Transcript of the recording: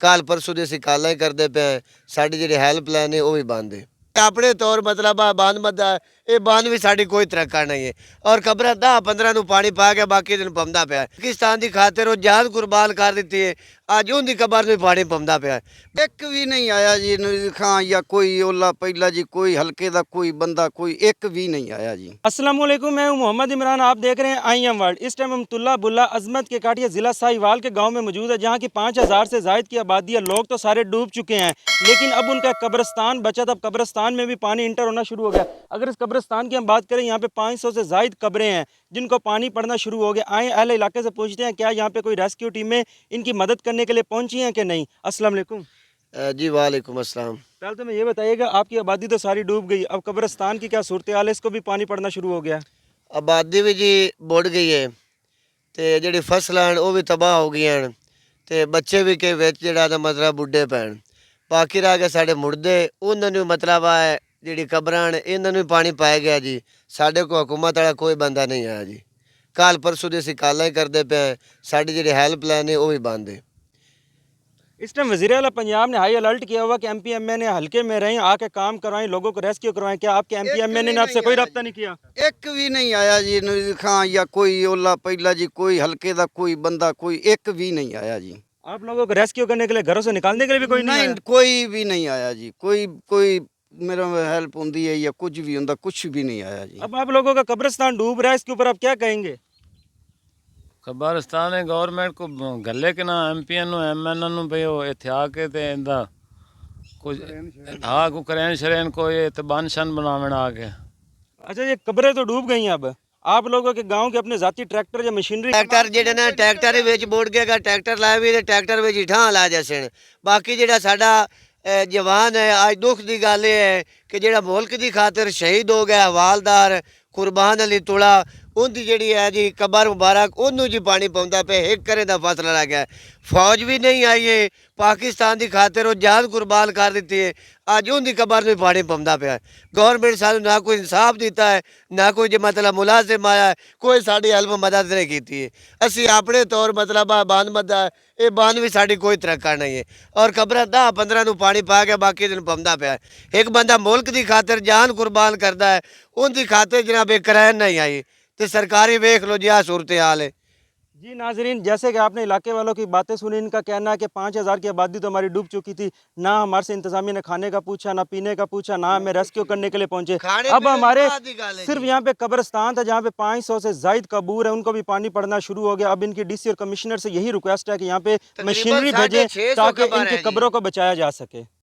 ਕੱਲ ਪਰਸੋਂ ਦੇ ਅਸੀਂ ਕਾਲਾਂ ਹੀ ਕਰਦੇ ਪਏ। ਸਾਡੀ ਜਿਹੜੀ ਹੈਲਪਲਾਈਨ ਹੈ ਉਹ ਵੀ ਬੰਦ ਹੈ। ਆਪਣੇ ਤੌਰ ਮਤਲਬ ਆ ਬੰਦ ਮੱਦਾ ਇਹ ਬੰਦ ਵੀ ਸਾਡੀ ਕੋਈ ਤਰੱਕਾ ਨਹੀਂ ਹੈ। ਔਰ ਖਬਰਾਂ 10-15 ਨੂੰ ਪਾਣੀ ਪਾ ਕੇ ਬਾਕੀ ਦਿਨ ਪੰਦਾ ਪਿਆ। ਪਾਕਿਸਤਾਨ ਦੀ ਖਾਤਰ ਉਹ ਜਾਨ ਕੁਰਬਾਨ ਕਰ ਦਿੱਤੀ ਹੈ। ਅੱਜ ਉਹਦੀ ਕਬਰ ਨੂੰ ਪਾਣੀ ਪੰਦਾ ਪਿਆ। ਇੱਕ ਵੀ ਨਹੀਂ ਆਇਆ ਜੀ ਖਾਂ ਜਾਂ कोई ओला पहला जी, कोई हल्के का कोई बंदा, कोई एक भी नहीं आया जी। अस्सलाम वालेकुम, मैं हूं मोहम्मद इमरान। आप देख रहे हैं IM वर्ल्ड। इस टाइम हम तुल्ला बुल्ला अजमत के काटिया ज़िला साहिवाल के गांव में मौजूद है, जहां की 5000 से ज़ायद की आबादी है। लोग तो सारे डूब चुके हैं, लेकिन अब उनका कब्रिस्तान बचा था। अब कब्रिस्तान में भी पानी इंटर होना शुरू हो गया। अगर इस कब्रिस्तान की हम बात करें, यहाँ पे 500 से ज़ायद कब्रें हैं जिनको पानी पड़ना शुरू हो गया। आए अहले इलाके से पूछते हैं क्या यहाँ पे कोई रेस्क्यू टीमें इनकी मदद करने के लिए पहुँची हैं कि नहीं। अस्सलाम वालेकुम जी वालेकुम अस्सलाम। पहले तो मैं ये बताइएगा, आपकी आबादी तो सारी डूब गई, अब कब्रिस्तान की क्या सूरत हाल है? इसको भी पानी पड़ना शुरू हो गया। आबादी भी जी बुड़ गई है ਤੇ ਜਿਹੜੀ ਫਸਲਾਂ ਹਨ ਉਹ ਵੀ ਤਬਾਹ ਹੋ ਗਈਆਂ ਹਨ ਤੇ ਬੱਚੇ ਵੀ ਕੇ ਵਿੱਚ ਜਿਹੜਾ ਦਾ ਮਤਲਬ ਬੁੱਢੇ ਪੈਣ। ਬਾਕੀ ਰਹਿ ਗਏ ਸਾਡੇ ਮੁਰਦੇ, ਉਹਨਾਂ ਨੂੰ ਮਤਲਬ ਆ ਜਿਹੜੀ ਕਬਰਾਂ ਹਨ ਇਹਨਾਂ ਨੂੰ ਪਾਣੀ ਪਾਇਆ ਗਿਆ ਜੀ। ਸਾਡੇ ਕੋਲ ਹਕੂਮਤ ਵਾਲਾ ਕੋਈ ਬੰਦਾ ਨਹੀਂ ਆਇਆ ਜੀ। ਕੱਲ ਪਰਸੋਂ ਦੇ ਅਸੀਂ ਕਾਲਾਂ ਹੀ ਕਰਦੇ ਪਏ। ਸਾਡੀ ਜਿਹੜੀ ਹੈਲਪਲਾਈਨ ਹੈ ਉਹ ਵੀ ਬੰਦ ਹੈ। इस टाइम वज़ीर आला पंजाब ने हाई अलर्ट किया हुआ कि MPMA ने हल्के में रहें, आके काम करवाएं, लोगों को रेस्क्यू करवाएं। क्या आपके MPMA ने आपसे कोई रब्ता नहीं किया? एक भी नहीं आया जी खां या कोई ओला पहला जी, कोई हल्के का कोई बंदा, कोई एक भी नहीं आया जी। आप लोगों को रेस्क्यू करने के लिए, घरों से निकालने के लिए भी कोई नहीं आया? कोई भी नहीं आया जी। कोई कोई मेरा हेल्प होती है या कुछ भी होता, कुछ भी नहीं आया जी। अब आप लोगों का कब्रिस्तान डूब रहा है, इसके ऊपर आप क्या कहेंगे? कब्रिस्तान है गवर्नमेंट को गले के ना MPN MN भाई वो इत्थे आके ते इंदा कुछ हाँ को करें शरेन को ये तो बानशन बनावन आके। अच्छा, ये कब्रें तो डूब गई हैं। अब आप लोगों के गांव के अपने जाती ट्रैक्टर या मशीनरी ਟਰੈਕਟਰ ਜਿਹੜੇ ਨੇ ਟਰੈਕਟਰ ਵਿੱਚ ਬੋੜ ਗਿਆ, ਟਰੈਕਟਰ ਲਾਇਆ ਵੀ ਤੇ ਟਰੈਕਟਰ ਵਿੱਚ ਹੀ ਠਾਂ ਲਾ ਜਸਣ। ਬਾਕੀ ਜਿਹੜਾ ਸਾਡਾ ਜਵਾਨ ਹੈ, ਅੱਜ ਦੁੱਖ ਦੀ ਗੱਲ ਇਹ ਹੈ ਕਿ ਜਿਹੜਾ ਮੁਲਕ ਦੀ ਖਾਤਰ ਸ਼ਹੀਦ ਹੋ ਗਿਆ ਹਵਾਲਦਾਰ ਕੁਰਬਾਨ ਅਲੀ ਤੁਲਾ, ਉਹਦੀ ਜਿਹੜੀ ਹੈ ਜੀ ਕਬਰ ਮੁਬਾਰਕ ਉਹਨੂੰ ਜੀ ਪਾਣੀ ਪਾਉਂਦਾ ਪਿਆ। ਇੱਕ ਕਰੇ ਦਾ ਫਸਲਾ ਲੱਗ ਗਿਆ। ਫੌਜ ਵੀ ਨਹੀਂ ਆਈ ਹੈ, ਪਾਕਿਸਤਾਨ ਦੀ ਖਾਤਰ ਉਹ ਜਾਨ ਕੁਰਬਾਨ ਕਰ ਦਿੱਤੀ ਹੈ। ਅੱਜ ਉਹਦੀ ਕਬਰ ਨੂੰ ਪਾਣੀ ਪਾਉਂਦਾ ਪਿਆ। ਗੌਰਮੈਂਟ ਸਾਨੂੰ ਨਾ ਕੋਈ ਇਨਸਾਫ ਦਿੱਤਾ ਹੈ, ਨਾ ਕੋਈ ਜੇ ਮਤਲਬ ਮੁਲਾਜ਼ਮ ਆਇਆ, ਕੋਈ ਸਾਡੀ ਹੈਲਪ ਮਦਦ ਨਹੀਂ ਕੀਤੀ ਹੈ। ਅਸੀਂ ਆਪਣੇ ਤੌਰ ਮਤਲਬ ਆ ਬੰਦ ਮੱਦਾ ਇਹ ਬੰਦ ਵੀ ਸਾਡੀ ਕੋਈ ਤਰੱਕਾ ਨਹੀਂ ਹੈ। ਔਰ ਕਬਰਾਂ 10-15 ਨੂੰ ਪਾਣੀ ਪਾ ਕੇ ਬਾਕੀ ਦਿਨ ਪਾਉਂਦਾ ਪਿਆ। ਇੱਕ ਬੰਦਾ ਮੁਲਕ ਦੀ ਖਾਤਰ ਜਾਨ ਕੁਰਬਾਨ ਕਰਦਾ ਹੈ, ਉਹਦੀ ਖਾਤਰ जनाब एक करैन नहीं आई तो सरकारी वेख लो जी आ सूरत हाल है। जी नाजरीन, जैसे कि आपने इलाके वालों की बातें सुनी, इनका कहना है कि 5000 की आबादी तो हमारी डूब चुकी थी। ना हमारे से इंतजामिया ने खाने का पूछा, ना पीने का पूछा, ना हमें रेस्क्यू करने के लिए पहुंचे। अब हमारे सिर्फ यहाँ पे कब्रिस्तान था जहाँ पे 500 से जायद कबूर है, उनको भी पानी पड़ना शुरू हो गया। अब इनकी DC और कमिश्नर से यही रिक्वेस्ट है कि यहाँ पे मशीनरी भेजें ताकि इनकी कब्रों को बचाया जा सके।